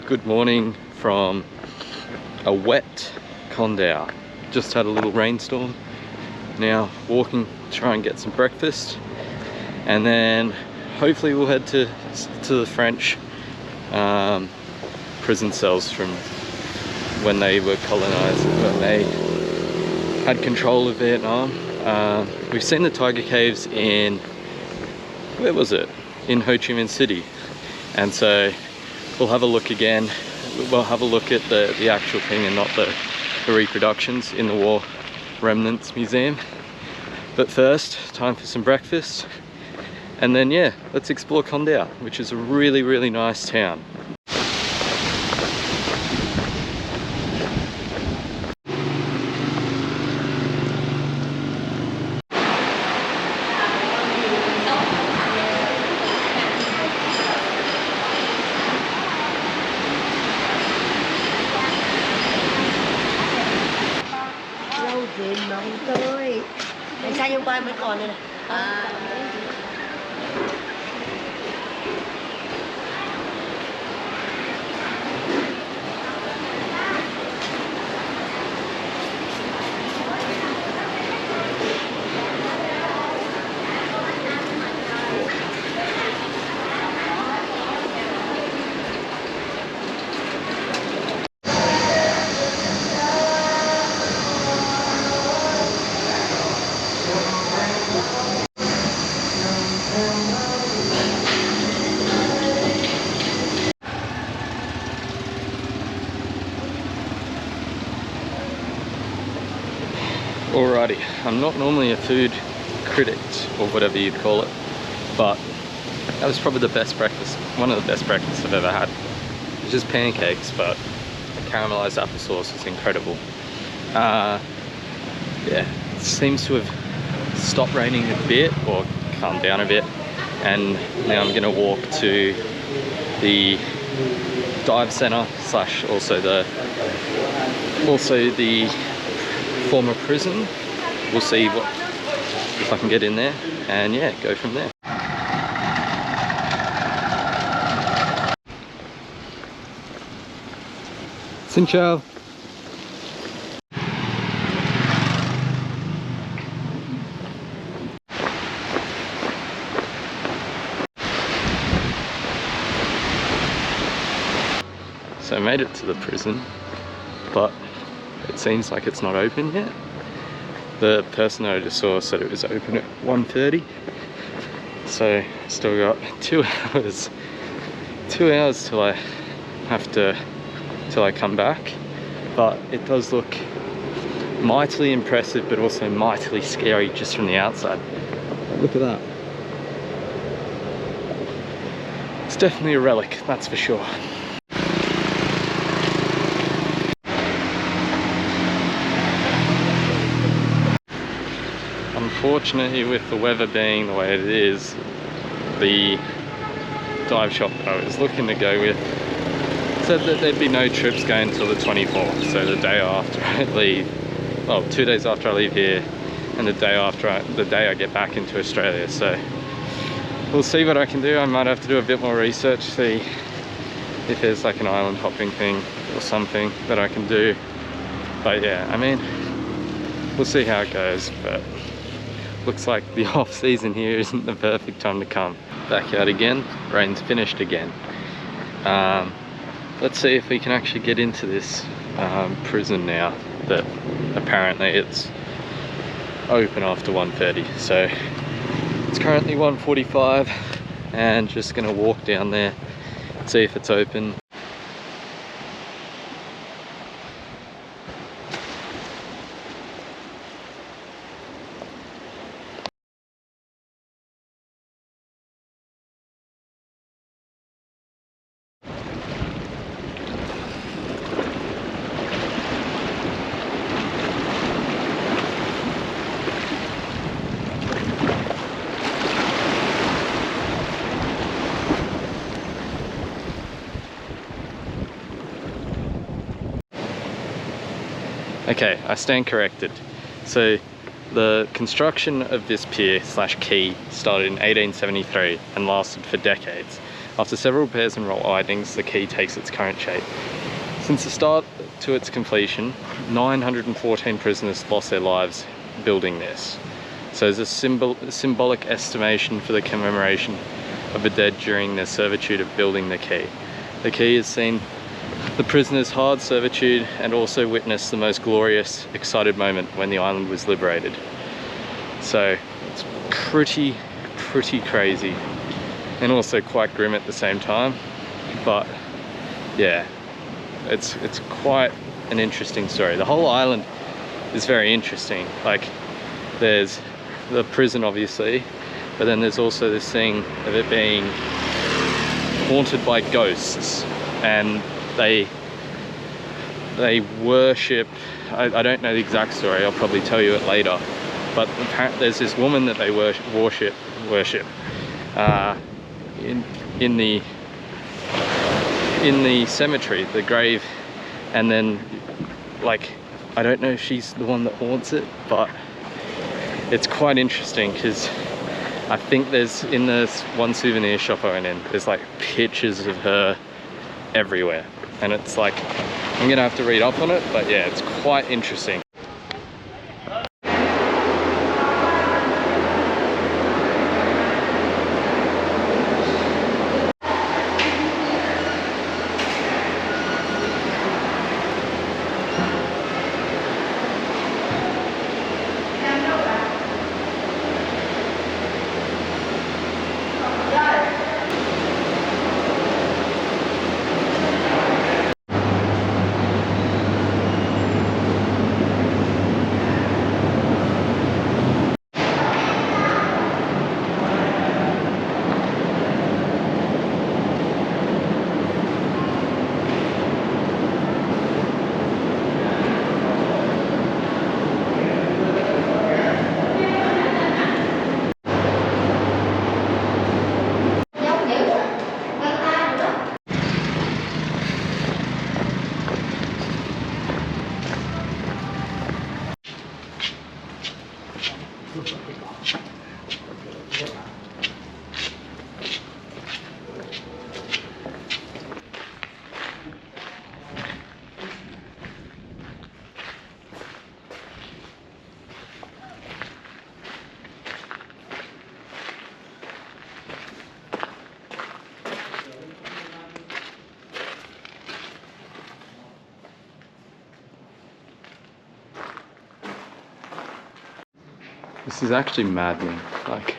Good morning from a wet Con Dao. Just had a little rainstorm. Now walking, try and get some breakfast, and then hopefully we'll head to the French prison cells from when they were colonized, when they had control of Vietnam. We've seen the tiger caves in, where was it? In Ho Chi Minh City. And so we'll have a look again. We'll have a look at the actual thing and not the reproductions in the War Remnants Museum. But first, time for some breakfast. And then yeah, let's explore Con Dao, which is a really, really nice town. Tại sao hôm qua mới còn đây này? Alrighty, I'm not normally a food critic or whatever you'd call it, but that was probably the best breakfast, one of the best breakfasts I've ever had. It was just pancakes, but the caramelized applesauce was incredible. Yeah, it seems to have stopped raining a bit, or calmed down a bit, and now I'm gonna walk to the dive center slash also the former prison. We'll see if I can get in there, and yeah, go from there. Xin chào. So I made it to the prison, but it seems like it's not open yet. The person that I just saw said it was open at 1:30. So still got 2 hours. 2 hours till I come back. But it does look mightily impressive, but also mightily scary just from the outside. Look at that. It's definitely a relic, that's for sure. Unfortunately, with the weather being the way it is, the dive shop that I was looking to go with said that there'd be no trips going until the 24th, so the day after I leave, well, 2 days after I leave here, and the day I get back into Australia. So we'll see what I can do. I might have to do a bit more research, see if there's like an island hopping thing or something that I can do. But yeah, I mean, we'll see how it goes. But looks like the off season here isn't the perfect time to come. Back out again, rain's finished again. Let's see if we can actually get into this prison now that apparently it's open after 1:30. So it's currently 1:45 and just gonna walk down there, see if it's open. Okay, I stand corrected. So the construction of this pier slash quay started in 1873 and lasted for decades. After several repairs and widenings, the quay takes its current shape. Since the start to its completion, 914 prisoners lost their lives building this. So there's a symbolic estimation for the commemoration of the dead during their servitude of building the quay. The quay has seen the prisoners' hard servitude and also witnessed the most glorious, excited moment when the island was liberated. So it's pretty crazy and also quite grim at the same time. But yeah, it's quite an interesting story. The whole island is very interesting. Like, there's the prison obviously, but then there's also this thing of it being haunted by ghosts, and they worship, I don't know the exact story, I'll probably tell you it later, but apparently there's this woman that they worship in the cemetery, the grave, and then, like, I don't know if she's the one that haunts it, but it's quite interesting because I think there's, in this one souvenir shop I went in, there's like pictures of her everywhere, and it's like, I'm gonna have to read up on it, but yeah, it's quite interesting. This is actually maddening. Like,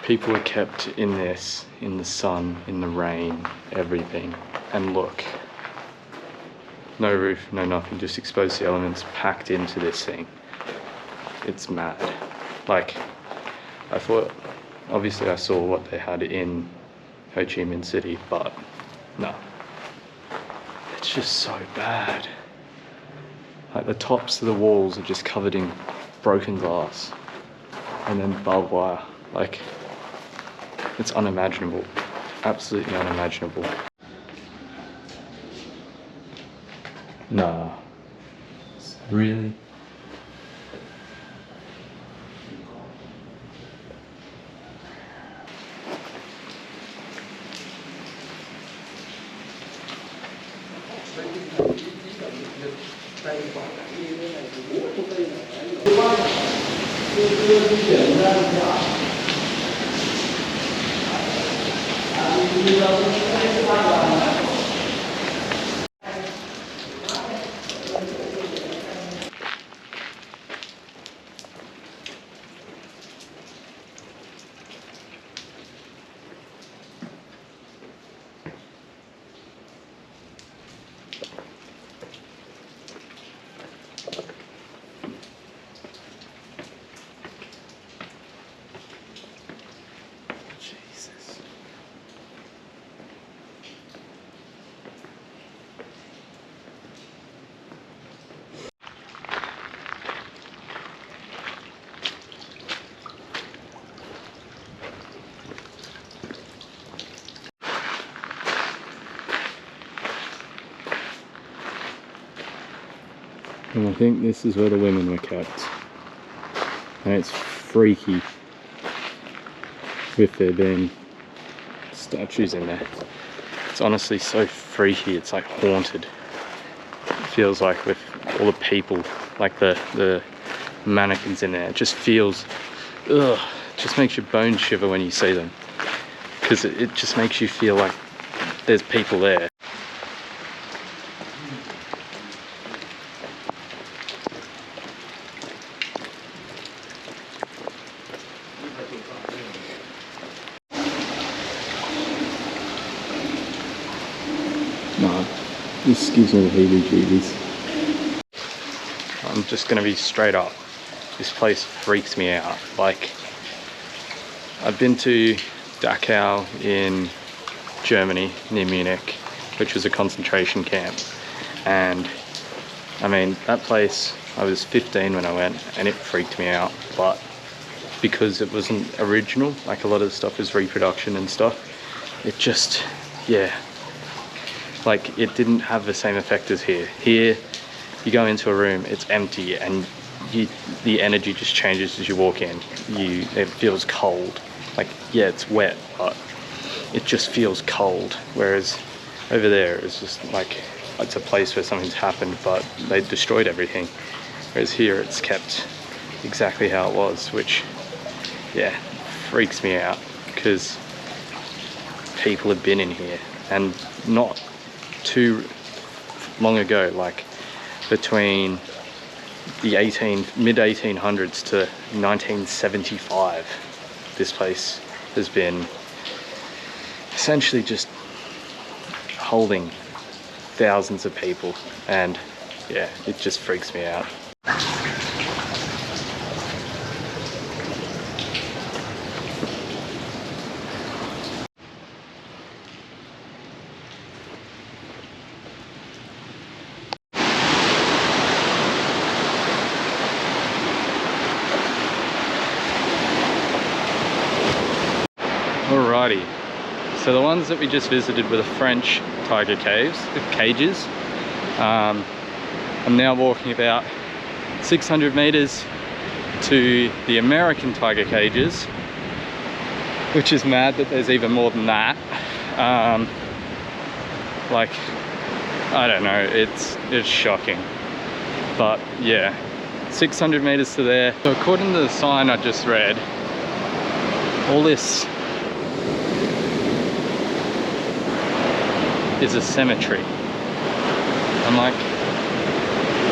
people are kept in this, in the sun, in the rain, everything. And look, no roof, no nothing, just exposed to elements packed into this thing. It's mad. Like, I thought, obviously I saw what they had in Ho Chi Minh City, but no. It's just so bad. Like, the tops of the walls are just covered in broken glass and then barbed wire. Like, it's unimaginable, absolutely unimaginable. Nah, really? And I think this is where the women were kept. And it's freaky with there being statues in there. It's honestly so freaky, it's like haunted. It feels like with all the people, like the mannequins in there, it just feels, ugh, it just makes your bones shiver when you see them. Because it just makes you feel like there's people there. No, this gives me the heebie-jeebies. I'm just gonna be straight up. This place freaks me out. Like, I've been to Dachau in Germany, near Munich, which was a concentration camp. And I mean, that place, I was 15 when I went, and it freaked me out. But because it wasn't original, like a lot of the stuff was reproduction and stuff, it just, yeah, like it didn't have the same effect as here. Here, you go into a room, it's empty, and the energy just changes as you walk in. It feels cold. Like, yeah, it's wet, but it just feels cold. Whereas over there, it's just like, it's a place where something's happened, but they destroyed everything. Whereas here, it's kept exactly how it was, which, yeah, freaks me out, because people have been in here, and not too long ago, like between the mid-1800s to 1975, this place has been essentially just holding thousands of people, and yeah, it just freaks me out. Alrighty, so the ones that we just visited were the French tiger cages. I'm now walking about 600 meters to the American tiger cages, which is mad that there's even more than that. Like, I don't know, it's shocking. But yeah, 600 meters to there. So according to the sign I just read, all this is a cemetery. I'm like,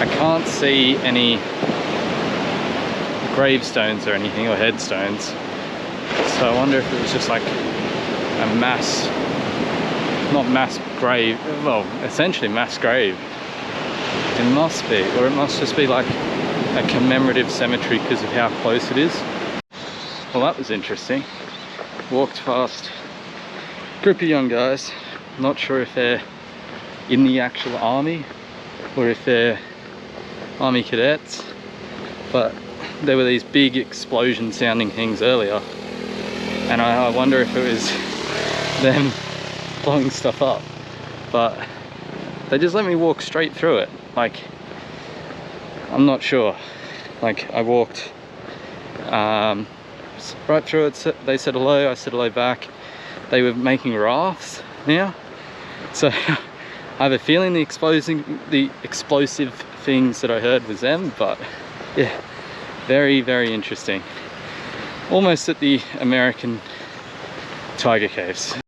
I can't see any gravestones or anything, or headstones. So I wonder if it was just like a mass, not mass grave, well, essentially mass grave. It must be, or it must just be like a commemorative cemetery because of how close it is. Well, that was interesting. Walked past a group of young guys. Not sure if they're in the actual army or if they're army cadets, but there were these big explosion sounding things earlier, and I wonder if it was them blowing stuff up. But they just let me walk straight through it. Like, I'm not sure. Like, I walked right through it. They said hello, I said hello back. They were making rafts now, so I have a feeling the explosive things that I heard was them. But yeah, very, very interesting. Almost at the American tiger caves.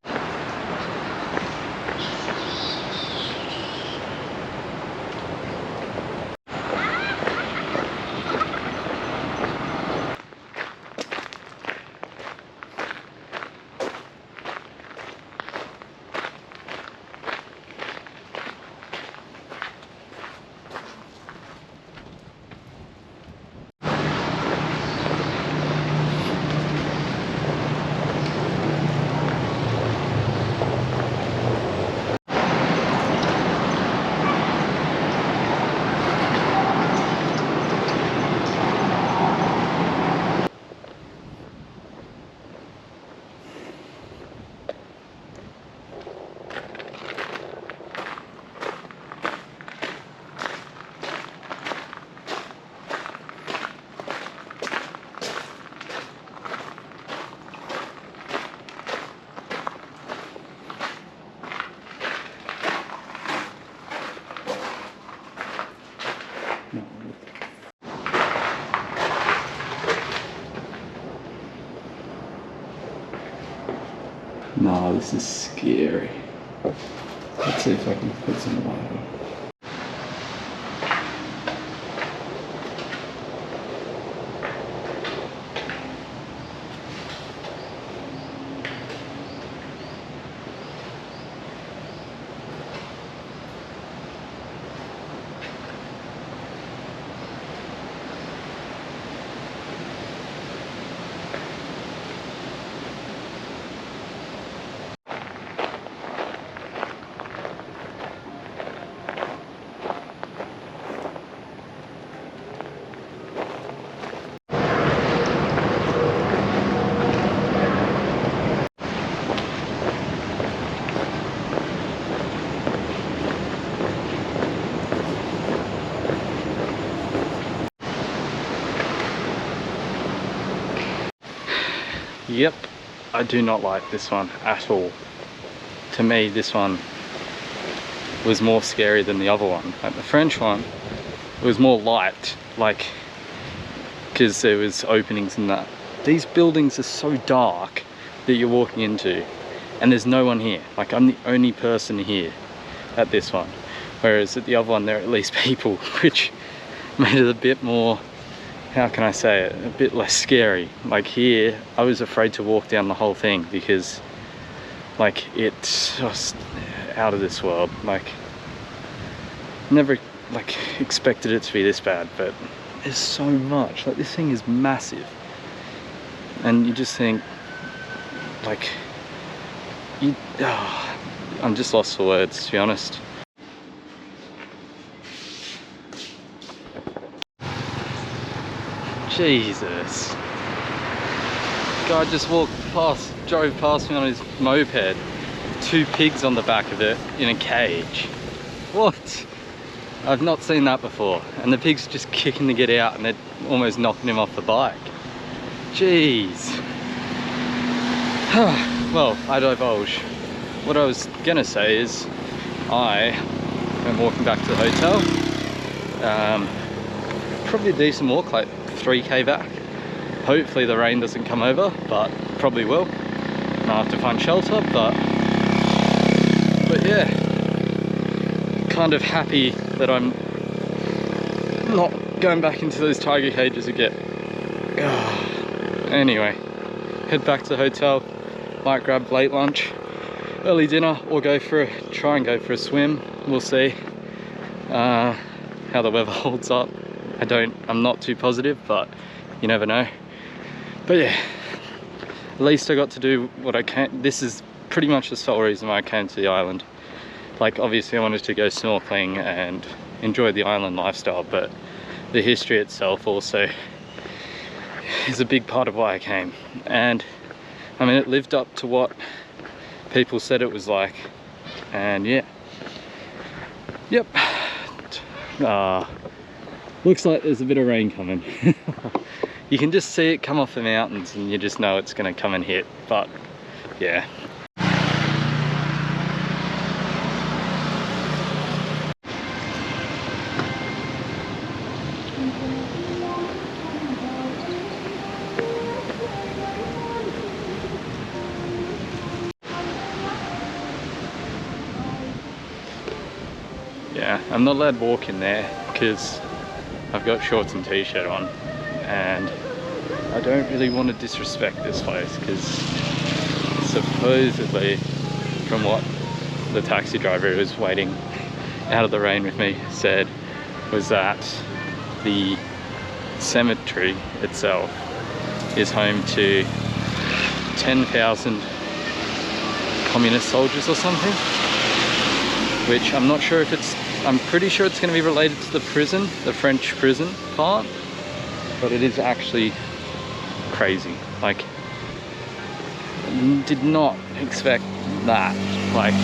Oh, this is scary. Let's see if I can put some light on. Yep, I do not like this one at all. To me, this one was more scary than the other one. Like the French one, it was more light, like, because there was openings and that. These buildings are so dark that you're walking into, and there's no one here. Like, I'm the only person here at this one. Whereas at the other one, there are at least people, which made it a bit more, how can I say it, a bit less scary. Like here, I was afraid to walk down the whole thing because like it's just out of this world. Like never like expected it to be this bad, but there's so much. Like this thing is massive, and you just think like I'm just lost for words, to be honest. Jesus. Guy just drove past me on his moped. 2 pigs on the back of it in a cage. What? I've not seen that before. And the pigs are just kicking to get out and they're almost knocking him off the bike. Jeez. Well, I divulge. What I was gonna say is I am walking back to the hotel. Probably a decent walk, like 3k back. Hopefully the rain doesn't come over, but probably will. And I'll have to find shelter, but yeah, kind of happy that I'm not going back into those tiger cages again. Anyway, head back to the hotel, might grab late lunch, early dinner, or try and go for a swim. We'll see how the weather holds up. I'm not too positive, but you never know. But yeah, at least I got to do what I can. This is pretty much the sole reason why I came to the island. Like obviously I wanted to go snorkeling and enjoy the island lifestyle, but the history itself also is a big part of why I came. And I mean, it lived up to what people said it was like, and yeah. Yep. Looks like there's a bit of rain coming. You can just see it come off the mountains and you just know it's going to come and hit, but yeah. Yeah, I'm not allowed to walk in there because I've got shorts and t-shirt on, and I don't really want to disrespect this place because supposedly, from what the taxi driver who was waiting out of the rain with me said, was that the cemetery itself is home to 10,000 communist soldiers or something, which I'm not sure if I'm pretty sure it's going to be related to the prison, the French prison part, but it is actually crazy. Like, did not expect that. Like,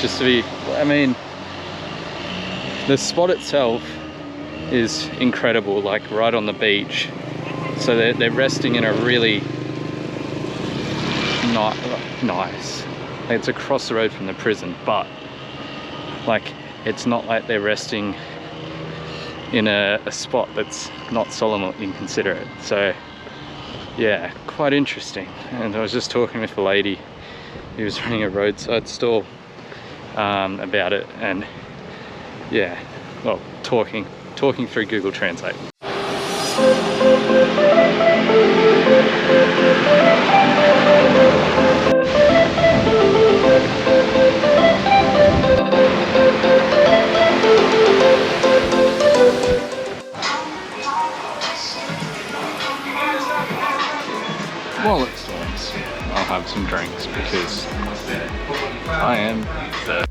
just to be, I mean, the spot itself is incredible, like right on the beach. So they're resting in a really nice, it's across the road from the prison, but like, it's not like they're resting in a spot that's not solemn or inconsiderate. So yeah, quite interesting. And I was just talking with a lady he was running a roadside stall about it, and yeah, well, talking through Google Translate. While it storms, I'll have some drinks because I am thirsty.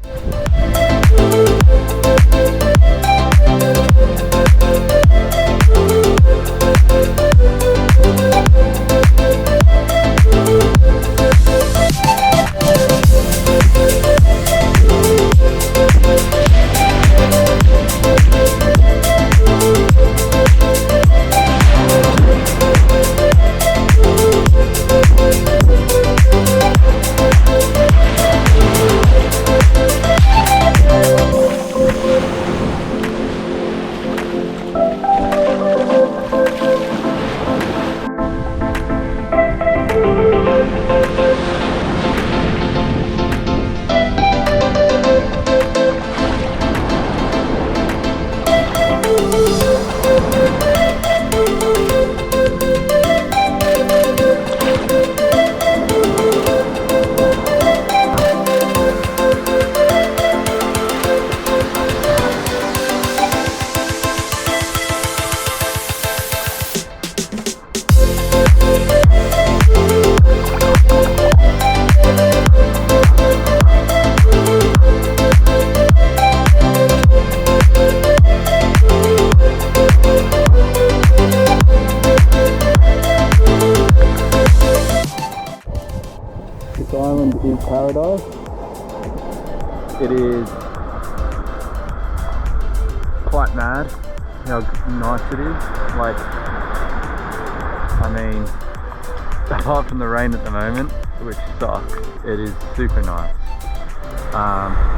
This island is paradise. It is quite mad how nice it is. Like, I mean, apart from the rain at the moment, which sucks, it is super nice.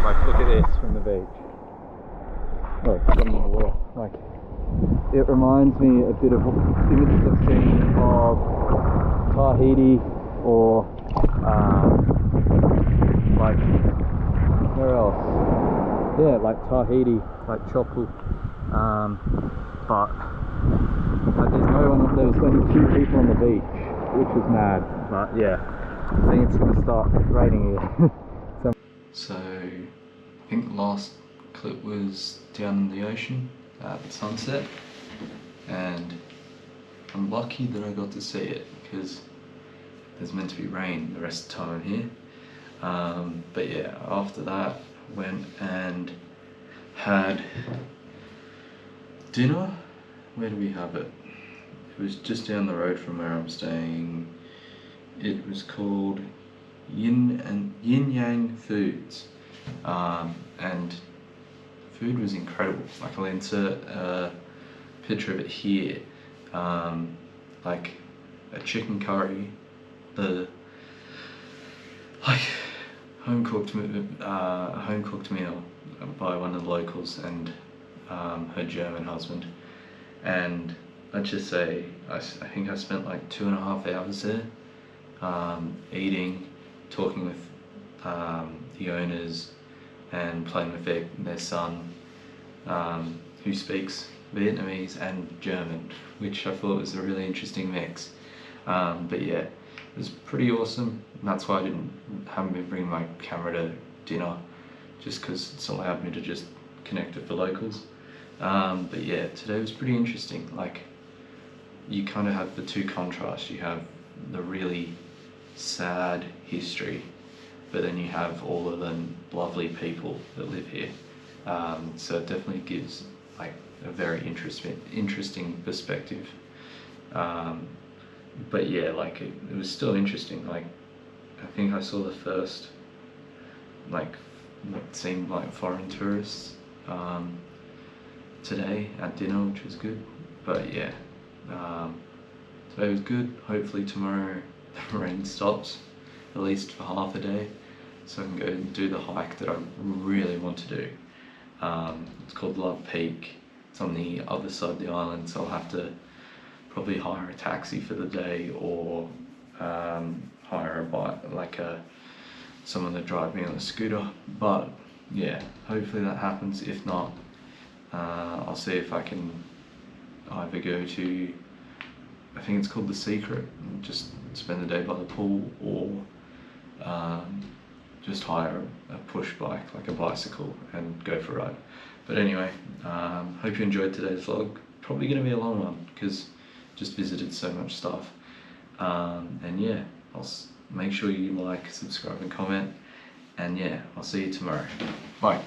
Like, look at this from the beach. Oh, it's from the water. Like, it reminds me a bit of images I've seen of Tahiti, or like, where else? Yeah, like Tahiti, like Chopu. But there's no one, there's only 2 people on the beach, which is mad. But yeah, I think it's gonna start raining here. So I think the last clip was down in the ocean at sunset, and I'm lucky that I got to see it because there's meant to be rain the rest of the time I'm here. But yeah, after that went and had dinner. Where do we have it? It was just down the road from where I'm staying. It was called Yin Yang Foods, and food was incredible. Like, I'll insert a picture of it here. Like a chicken curry, the like home cooked meal by one of the locals and her German husband. And I'd just say I think I spent like 2.5 hours there, eating, talking with the owners, and playing with their son, who speaks Vietnamese and German, which I thought was a really interesting mix. But yeah, it was pretty awesome, and that's why I haven't been bringing my camera to dinner, just because it's allowed me to just connect with the locals. But yeah, today was pretty interesting. Like, you kind of have the 2 contrasts. You have the really sad history, but then you have all of the lovely people that live here. So it definitely gives like a very interesting perspective. But yeah, like it was still interesting. Like, I think I saw the first, like, what seemed like foreign tourists today at dinner, which was good. But yeah, today was good. Hopefully tomorrow the rain stops, at least for half a day, so I can go and do the hike that I really want to do. It's called Love Peak. It's on the other side of the island, so I'll have to probably hire a taxi for the day, or hire a bike, like a someone to drive me on a scooter. But yeah, hopefully that happens. If not, I'll see if I can either go to, I think it's called The Secret, and just spend the day by the pool, or just hire a push bike, like a bicycle, and go for a ride. But anyway, hope you enjoyed today's vlog. Probably going to be a long one because just visited so much stuff. And yeah, make sure you like, subscribe and comment, and yeah, I'll see you tomorrow. Bye.